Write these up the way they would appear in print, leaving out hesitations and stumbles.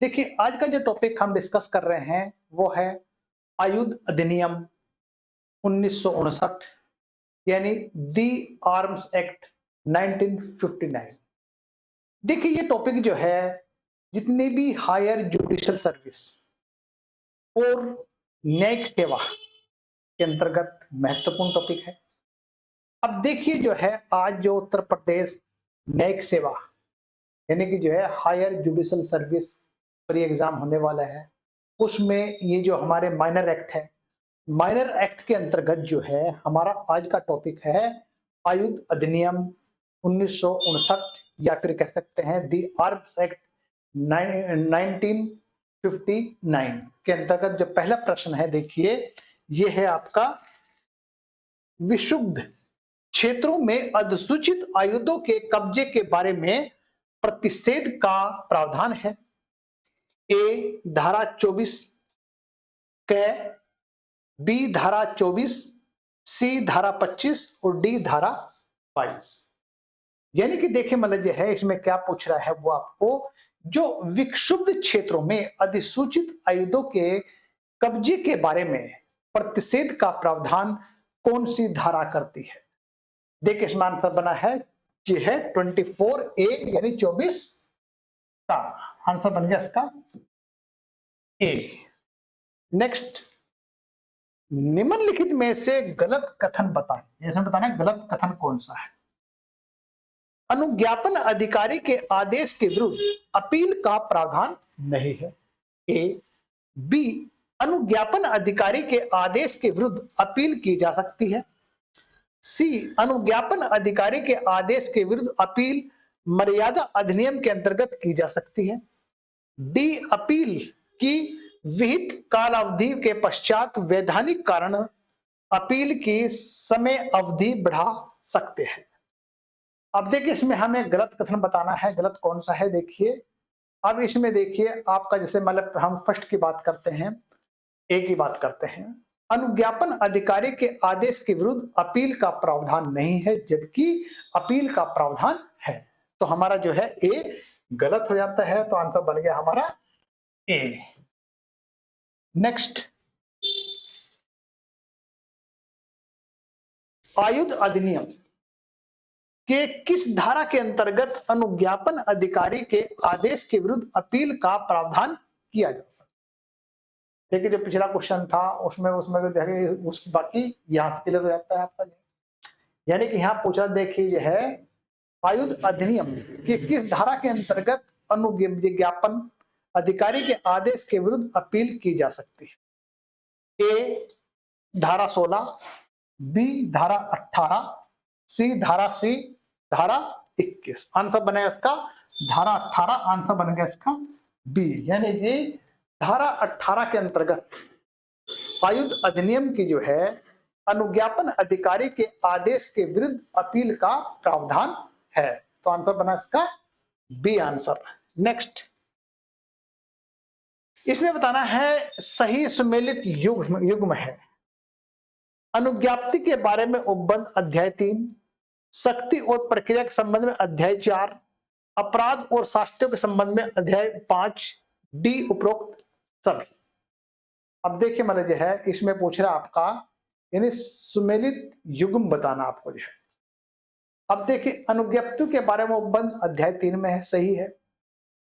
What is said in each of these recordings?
देखिए, आज का जो टॉपिक हम डिस्कस कर रहे हैं वो है आयुध अधिनियम 1959 यानी दी आर्म्स एक्ट 1959। देखिए, ये टॉपिक जो है जितने भी हायर जुडिशियल सर्विस और न्यायिक सेवा के अंतर्गत महत्वपूर्ण टॉपिक है। अब देखिए, जो है आज जो उत्तर प्रदेश न्यायिक सेवा यानी कि जो है higher judicial service pre exam होने वाला है, उसमें ये जो हमारे माइनर एक्ट है, माइनर एक्ट के अंतर्गत जो है हमारा आज का टॉपिक है आयुध अधिनियम 1959 या फिर कह सकते हैं दी आर्म्स एक्ट 1959 के अंतर्गत जो पहला प्रश्न है, देखिए ये है आपका विक्षुब्ध क्षेत्रों में अधिसूचित आयुधों के कब्जे के बारे में प्रतिषेध का प्रावधान है। ए धारा 24 क, बी धारा 24, सी धारा 25 और डी धारा 22। यानी कि देखिए मतलब है इसमें क्या पूछ रहा है वो आपको, जो विक्षुब्ध क्षेत्रों में अधिसूचित आयुधों के कब्जे के बारे में प्रतिषेध का प्रावधान कौन सी धारा करती है। देखिए इसमें आंसर बना है ये है 24A यानी 24 का आंसर बन गया इसका ए। नेक्स्ट, निम्नलिखित में से गलत कथन बताएं। इसमें बताना है गलत कथन कौन सा है। अनुज्ञापन अधिकारी के आदेश के विरुद्ध अपील का प्रावधान नहीं है। ए। बी, अनुज्ञापन अधिकारी के आदेश के विरुद्ध अपील की जा सकती है। सी, अनुज्ञापन अधिकारी के आदेश के विरुद्ध अपील मर्यादा अधिनियम के अंतर्गत की जा सकती है। डी, अपील की विहित कालावधि के पश्चात वैधानिक कारण अपील की समय अवधि बढ़ा सकते हैं। अब देखिए इसमें हमें गलत कथन बताना है, गलत कौन सा है। देखिए अब इसमें देखिए आपका जैसे मतलब हम फर्स्ट की बात करते हैं, ए की बात करते हैं, अनुज्ञापन अधिकारी के आदेश के विरुद्ध अपील का प्रावधान नहीं है जबकि अपील का प्रावधान है, तो हमारा जो है ए गलत हो जाता है, तो आंसर बन गया हमारा ए। नेक्स्ट, आयुध अधिनियम के किस धारा के अंतर्गत अनुज्ञापन अधिकारी के आदेश के विरुद्ध अपील का प्रावधान किया जा सकता है। देखिए जो पिछला क्वेश्चन था उसमें उस बाकी यहां क्लियर हो जाता है आपका। यानी कि यहां पूछा, देखिए यह है आयुध अधिनियम के किस धारा के अंतर्गत अनुज्ञापन अधिकारी के आदेश के विरुद्ध अपील की जा सकती है। ए धारा 16, बी धारा 18, सी धारा 21। आंसर बनेगा इसका धारा 18, आंसर बन गया इसका बी। यानी कि धारा 18 के अंतर्गत आयुध अधिनियम की जो है अनुज्ञापन अधिकारी के आदेश के विरुद्ध अपील का प्रावधान है, तो आंसर बना इसका बी आंसर। नेक्स्ट, इसमें बताना है सही सुमेलित युग्म है। अनुज्ञप्ति के बारे में उपबंध अध्याय 3, शक्ति और प्रक्रिया के संबंध में अध्याय 4, अपराध और शास्त्रों के संबंध में अध्याय 5, डी उपरोक्त सभी। अब देखिए मतलब जो है इसमें पूछ रहा आपका यानी सुमेलित युग्म बताना आपको जो है। अब देखिए अनुज्ञप्ति के बारे में उपबंध अध्याय 3 में है, सही है।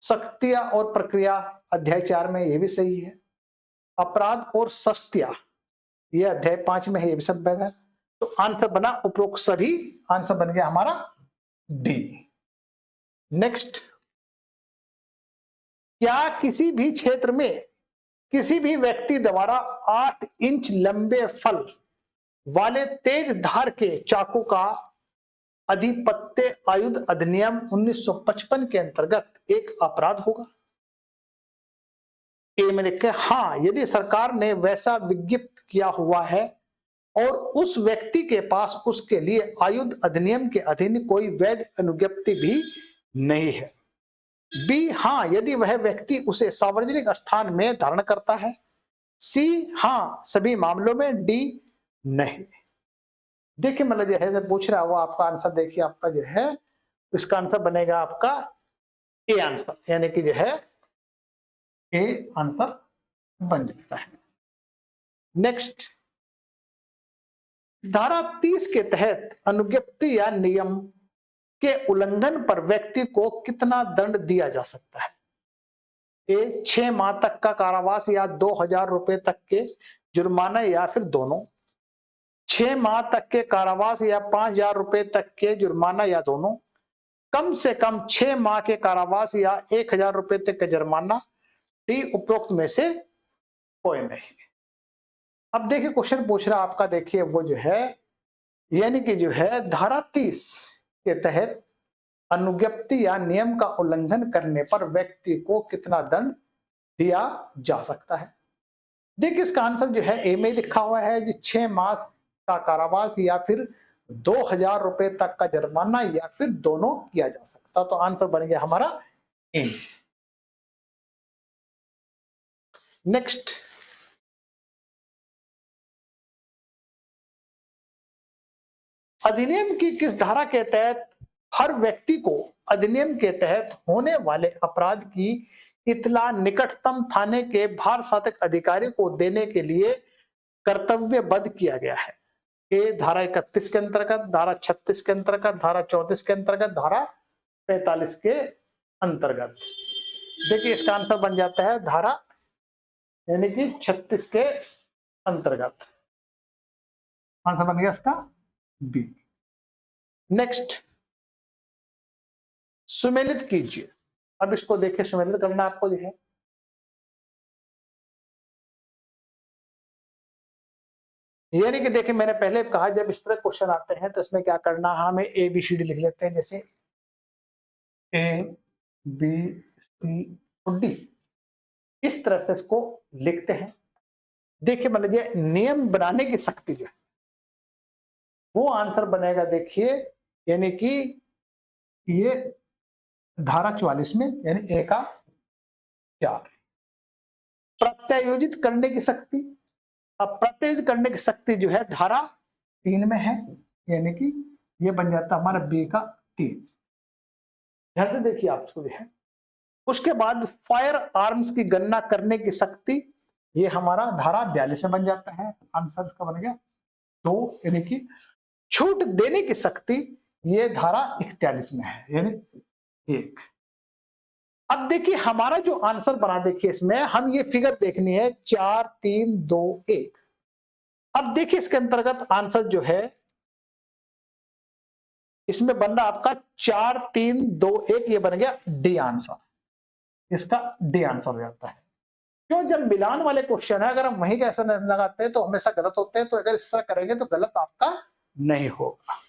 शक्तियां और प्रक्रिया अध्याय 4 में, ये भी सही है। अपराध और शस्त्या ये अध्याय 5 में है, ये भी सब है। तो आंसर बना उपरोक्त सभी, आंसर बन गया हमारा डी। नेक्स्ट, क्या किसी भी क्षेत्र में किसी भी व्यक्ति द्वारा 8 इंच लंबे फल वाले तेज धार के चाकू का अधिपत्य आयुध अधिनियम 1955 के अंतर्गत एक अपराध होगा। ए में लिखे हाँ, यदि सरकार ने वैसा विज्ञप्त किया हुआ है और उस व्यक्ति के पास उसके लिए आयुध अधिनियम के अधीन कोई वैध अनुज्ञप्ति भी नहीं है। बी, हाँ, यदि वह व्यक्ति उसे सार्वजनिक स्थान में धारण करता है। सी, हाँ, सभी मामलों में। डी, नहीं। देखिए मतलब जो है पूछ रहा है वो आपका आंसर, देखिए आपका जो है इसका आंसर बनेगा आपका ए आंसर, यानी कि जो है ए आंसर बन जाता है। नेक्स्ट, धारा 30 के तहत अनुज्ञप्ति या नियम के उल्लंघन पर व्यक्ति को कितना दंड दिया जा सकता है? ए 6 माह तक का कारावास या 2000 रुपए तक के जुर्माना या फिर दोनों। 6 माह तक के कारावास या 5000 रुपए तक के जुर्माना या दोनों। कम से कम 6 माह के कारावास या 1000 रुपए तक का जुर्माना। डी उपरोक्त में से कोई नहीं। अब देखिए क्वेश्चन पूछ रहा आपका, देखिए वो जो है यानी कि जो है धारा 30 के तहत अनुज्ञप्ति या नियम का उल्लंघन करने पर व्यक्ति को कितना दंड दिया जा सकता है? देखिए इसका आंसर जो है ए में लिखा हुआ है कि 6 माह का कारावास या फिर 2000 रुपए तक का जुर्माना या फिर दोनों किया जा सकता। तो आंसर बन गया हमारा ए। नेक्स्ट, अधिनियम की किस धारा के तहत हर व्यक्ति को अधिनियम के तहत होने वाले अपराध की इतला निकटतम थाने के भार शासक अधिकारी को देने के लिए कर्तव्यबद्ध किया गया है? ए धारा 31 के अंतर्गत, धारा 36 के अंतर्गत, धारा 34 के अंतर्गत, धारा 45 के अंतर्गत। देखिए इसका आंसर बन जाता है धारा यानी कि 36 के अंतर्गत। आंसर बन गया इसका बी। नेक्स्ट, सुमेलित कीजिए। अब इसको देखिए, सुमेलित करना आपको जो है यानी कि देखिए मैंने पहले कहा जब इस तरह क्वेश्चन आते हैं तो इसमें क्या करना है, हमें ए बी सी डी लिख लेते हैं, जैसे ए बी सी और डी, इस तरह से इसको लिखते हैं। देखिए मान लीजिए नियम बनाने की शक्ति जो है वो आंसर बनेगा, देखिए यानी कि ये धारा 44 में यानी ए का 4। प्रत्यायोजित करने की शक्ति, अब प्रत्यायोजित करने की शक्ति जो है धारा 3 में है, यानी कि ये बन जाता हमारा बी का 3। ध्यान से देखिए आप इसको जो है। उसके बाद फायर आर्म्स की गणना करने की शक्ति, ये हमारा धारा 42 में बन जाता है। आंसर इसका बन गया 2, यानी कि छूट देने की शक्ति ये धारा 41 में है, यानी 1। अब देखिए हमारा जो आंसर बना, देखिए इसमें हम ये फिगर देखनी है 4 3 2 1। अब देखिए इसके अंतर्गत आंसर जो है इसमें बन रहा आपका 4 3 2 1, ये बन गया डी आंसर। इसका डी आंसर हो जाता है। क्यों? जब मिलान वाले क्वेश्चन है अगर हम वहीं का ऐसा लगाते हैं तो हमेशा गलत होते हैं, तो अगर इस तरह करेंगे तो गलत आपका नहीं होगा।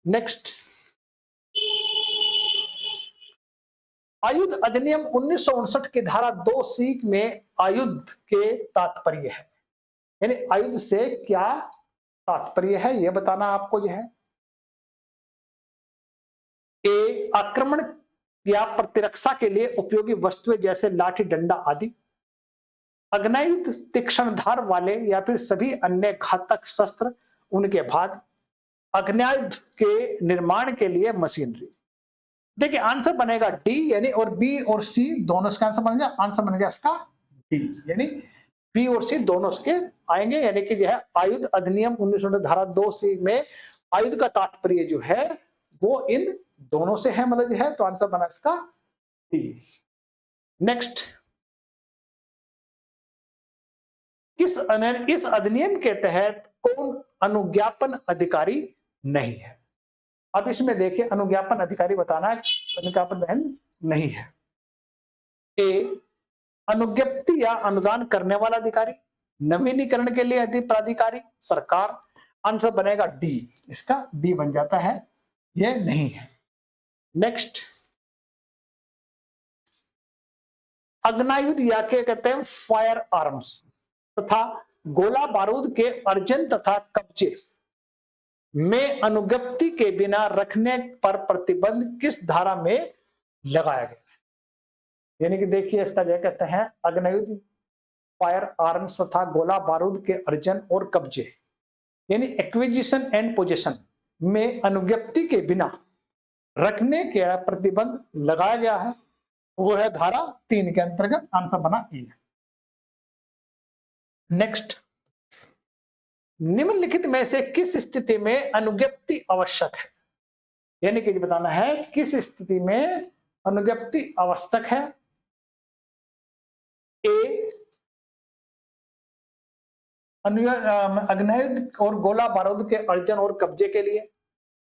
नेक्स्ट, आयुध अधिनियम 1959 की धारा 2C में आयुध के तात्पर्य है, यानी आयुध से क्या तात्पर्य है यह बताना आपको जो है। ए आक्रमण या प्रतिरक्षा के लिए उपयोगी वस्तुएं जैसे लाठी डंडा आदि। अग्नायुध तीक्ष्ण धार वाले या फिर सभी अन्य घातक शस्त्र, उनके भाग। अग्नायुध के निर्माण के लिए मशीनरी। देखिए आंसर बनेगा डी, यानी और बी और सी दोनों इसका आंसर बन गया। आंसर बन गया इसका डी, यानी बी और सी दोनों इसके आएंगे, यानी कि जो है आयुध अधिनियम 1959 धारा 2C में आयुध का तात्पर्य जो है वो इन दोनों से है, मतलब जो है, तो आंसर बना इसका डी। नेक्स्ट, इस अधिनियम के तहत कौन अनुज्ञापन अधिकारी नहीं है? अब इसमें देखिए अनुज्ञापन अधिकारी बताना है, अनुज्ञापन नहीं है। ए अनुज्ञप्ति या अनुदान करने वाला अधिकारी, नवीनीकरण के लिए प्राधिकारी, सरकार। आंसर बनेगा डी, इसका डी बन जाता है, ये नहीं है। नेक्स्ट, अग्नायुध या क्या कहते हैं फायर आर्म्स तथा गोला बारूद के अर्जन तथा कब्जे में अनुज्ञप्ति के बिना रखने पर प्रतिबंध किस धारा में लगाया गया है? यानी कि देखिए इसका क्या कहते हैं अग्नायुध, फायर आर्म्स तथा गोला बारूद के अर्जन और कब्जे, यानी एक्विजिशन एंड पोजेशन में अनुज्ञप्ति के बिना रखने का प्रतिबंध लगाया गया है। वो है धारा 3 के अंतर्गत, आंसर बना ए। नेक्स्ट, निम्नलिखित में से किस स्थिति में अनुज्ञप्ति आवश्यक है? यानी कि बताना है किस स्थिति में अनुज्ञप्ति आवश्यक है। ए, अग्नियुद्ध और गोला बारूद के अर्जन और कब्जे के लिए,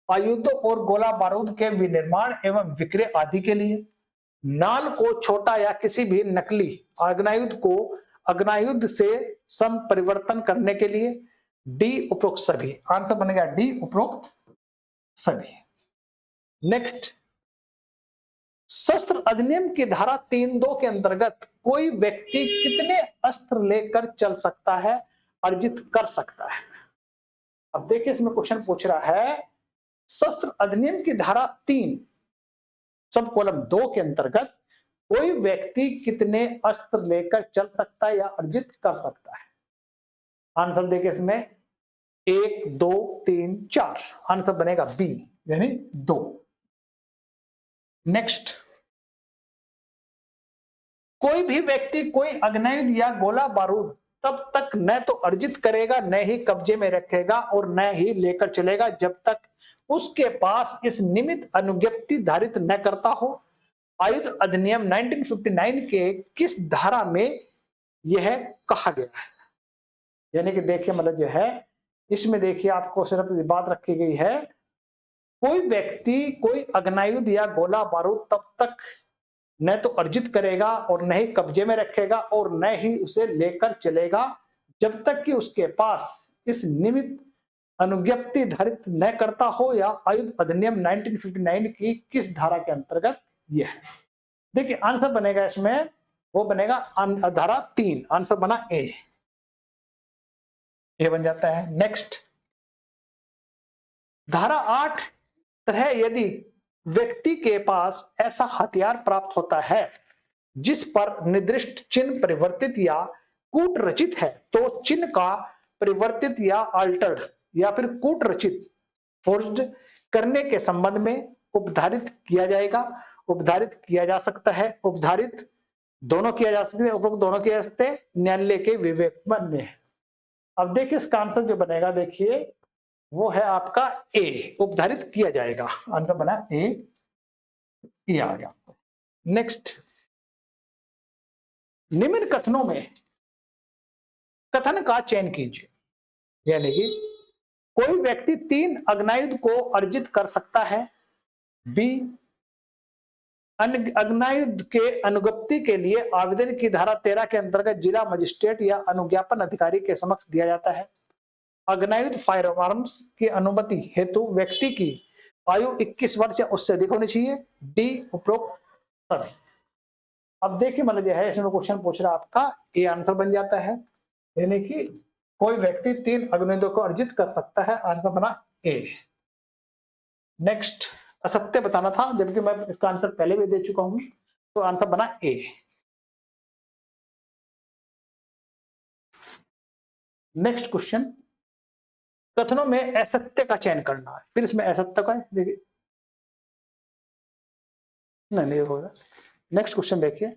आयुध और गोला बारूद के विनिर्माण एवं विक्रय आदि के लिए, नाल को छोटा या किसी भी नकली अग्नायुध को अग्नायुध से सम परिवर्तन करने के लिए, डी उपरोक्त सभी। आंसर बनेगा डी उपरोक्त सभी। नेक्स्ट, शस्त्र अधिनियम की धारा 3(2) के अंतर्गत कोई व्यक्ति कितने अस्त्र लेकर चल सकता है, अर्जित कर सकता है? अब देखिए इसमें क्वेश्चन पूछ रहा है शस्त्र अधिनियम की धारा 3 सब कॉलम 2 के अंतर्गत कोई व्यक्ति कितने अस्त्र लेकर चल सकता है या अर्जित कर सकता है? आंसर देखिए इसमें 1, 2, 3, 4। आंसर बनेगा बी यानी 2। नेक्स्ट, कोई भी व्यक्ति कोई अग्नायुध या गोला बारूद तब तक न तो अर्जित करेगा, न ही कब्जे में रखेगा और न ही लेकर चलेगा जब तक उसके पास इस निमित्त अनुज्ञप्ति धारित न करता हो। आयुध अधिनियम 1959 के किस धारा में यह कहा गया है? यानी कि देखिए मतलब जो है इसमें देखिए आपको सिर्फ बात रखी गई है कोई व्यक्ति कोई अग्नायुध या गोला बारूद तब तक न तो अर्जित करेगा और न ही कब्जे में रखेगा और न ही उसे लेकर चलेगा जब तक कि उसके पास इस निमित्त अनुज्ञप्ति धारित न करता हो। या आयुध अधिनियम 1959 की किस धारा के अंतर्गत यह है? देखिए आंसर बनेगा इसमें वो बनेगा धारा 3। आंसर बना ए बन जाता है। नेक्स्ट, धारा 8 तरह यदि व्यक्ति के पास ऐसा हथियार प्राप्त होता है जिस पर निर्दिष्ट चिन्ह परिवर्तित या कूट रचित है तो चिन्ह का परिवर्तित या अल्टर्ड या फिर कूट रचित फोर्स्ड करने के संबंध में उपधारित किया जाएगा, उपधारित किया जा सकता है, उपधारित दोनों किया जा सकते हैं, उपरोक्त दोनों किया जा सकते हैं, न्यायालय के विवेक में है। अब देखिए इसका आंसर जो बनेगा देखिए वो है आपका ए, उपधारित किया जाएगा। आंसर बना ए आ गया। नेक्स्ट, निम्न कथनों में कथन का चयन कीजिए। यानी कि कोई व्यक्ति 3 अग्नायुध को अर्जित कर सकता है, बी अग्नायुध के अनुज्ञप्ति के लिए आवेदन की धारा 13 के अंतर्गत जिला मजिस्ट्रेट या अनुज्ञापन अधिकारी के समक्ष दिया जाता है, अग्नायुध फायर आर्म्स की अनुमति हेतु व्यक्ति की आयु 21 वर्ष या उससे अधिक होनी चाहिए, डी उपरोक्त सभी। अब देखिए मतलब यह है इसमें क्वेश्चन पूछ रहा है आपका ए आंसर बन जाता है। यानी कि कोई व्यक्ति 3 अग्नायुधों को अर्जित कर सकता है, आंसर बना ए। नेक्स्ट, असत्य बताना था जबकि मैं इसका आंसर पहले भी दे चुका हूं तो आंसर बना ए। नेक्स्ट क्वेश्चन, कथनों में असत्य का चयन करना है। फिर इसमें असत्य का देखिए नहीं होगा। नेक्स्ट क्वेश्चन देखिए,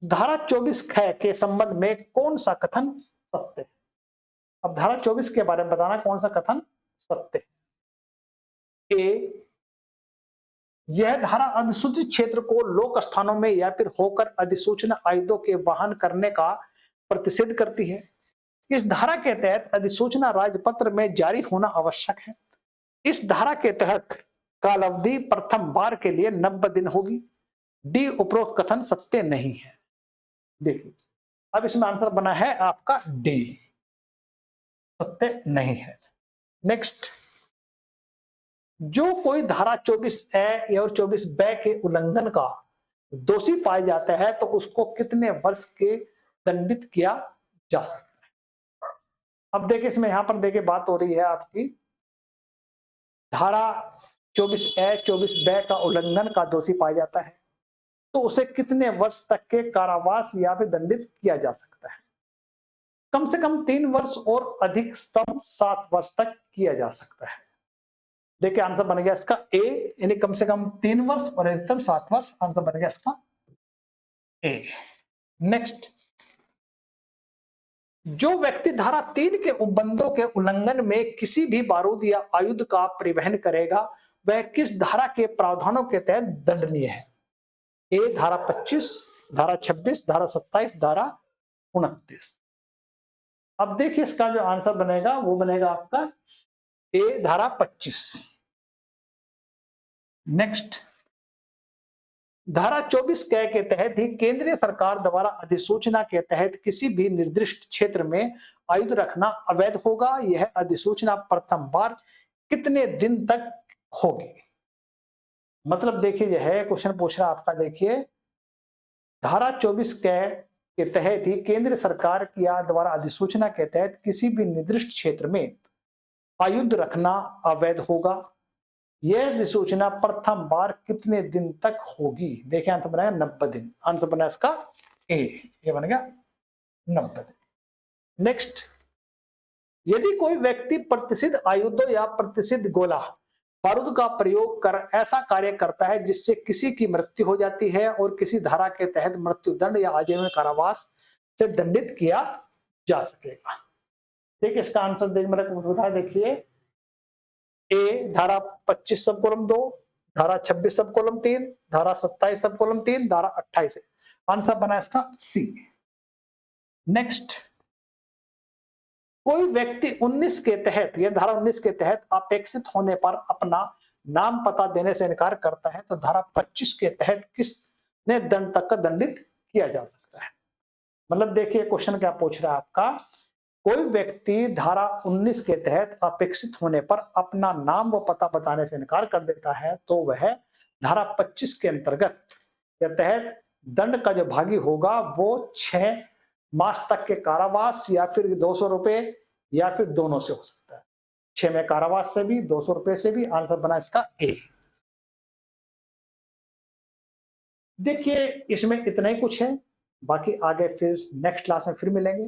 धारा 24 ख के संबंध में कौन सा कथन सत्य है? अब धारा 24 के बारे में बताना कौन सा कथन सत्य है। ए, यह धारा अधिसूचित क्षेत्र को लोक स्थानों में या फिर होकर अधिसूचना आयुधों के वाहन करने का प्रतिषेध करती है। इस धारा के तहत अधिसूचना राजपत्र में जारी होना आवश्यक है। इस धारा के तहत कालावधि प्रथम बार के लिए 90 दिन होगी, डी उपरोक्त कथन सत्य नहीं है। देखिए अब इसमें आंसर बना है आपका डी, सत्य नहीं है। नेक्स्ट, जो कोई धारा 24A और 24B के उल्लंघन का दोषी पाया जाता है तो उसको कितने वर्ष के दंडित किया जा सकता है? अब देखिए इसमें यहां पर देखिए बात हो रही है आपकी धारा 24A 24B का उल्लंघन का दोषी पाया जाता है तो उसे कितने वर्ष तक के कारावास या फिर दंडित किया जा सकता है? कम से कम 3 वर्ष और अधिकतम 7 वर्ष तक किया जा सकता है। देखिए आंसर बन गया इसका ए, यानी कम से कम 3 वर्ष और अधिकतम 7 वर्ष। आंसर बन गया इसका ए। नेक्स्ट, जो व्यक्ति धारा 3 के उपबंधों के उल्लंघन में किसी भी बारूद या आयुध का परिवहन करेगा वह किस धारा के प्रावधानों के तहत दंडनीय है? ए धारा 25, धारा 26, धारा 27, धारा 29। अब देखिए इसका जो आंसर बनेगा वो बनेगा आपका ए धारा 25। नेक्स्ट, धारा 24 क के तहत ही केंद्रीय सरकार द्वारा अधिसूचना के तहत किसी भी निर्दिष्ट क्षेत्र में आयुध रखना अवैध होगा। यह अधिसूचना प्रथम बार कितने दिन तक होगी? मतलब देखिए यह क्वेश्चन पूछ रहा आपका, देखिए धारा 24 के तहत ही केंद्र सरकार की द्वारा अधिसूचना के तहत किसी भी निर्दिष्ट क्षेत्र में आयुध रखना अवैध होगा। यह अधिसूचना प्रथम बार कितने दिन तक होगी? देखिए आंसर बनाया 90 दिन। आंसर बना इसका ए, ये बन गया 90 दिन। नेक्स्ट, यदि कोई व्यक्ति प्रतिसिद्ध आयुधों या प्रतिसिद्ध गोला बारूद का प्रयोग कर ऐसा कार्य करता है जिससे किसी की मृत्यु हो जाती है और किसी धारा के तहत मृत्युदंड या आजीवन कारावास से दंडित किया जा सकेगा। देखिए इसका आंसर देखिए ए धारा 25 सब कॉलम 2, धारा 26 सब कॉलम 3, धारा 27 सब कॉलम 3, धारा 28 है। आंसर बना इसका सी। नेक्स्ट, कोई व्यक्ति 19 के तहत या धारा 19 के तहत अपेक्षित होने पर अपना नाम पता देने से इनकार करता है तो धारा 25 के तहत किसने दंड तक का दंडित किया जा सकता है? मतलब देखिए क्वेश्चन क्या पूछ रहा है आपका, कोई व्यक्ति धारा 19 के तहत अपेक्षित होने पर अपना नाम व पता बताने से इनकार कर देता है तो वह धारा 25 के अंतर्गत के तहत दंड का जो भागी होगा वो 6 मास तक के कारावास या फिर 200 रुपए या फिर दोनों से हो सकता है। 6 में कारावास से भी, 200 रुपए से भी। आंसर बना इसका ए। देखिए इसमें इतना ही कुछ है, बाकी आगे फिर नेक्स्ट क्लास में फिर मिलेंगे।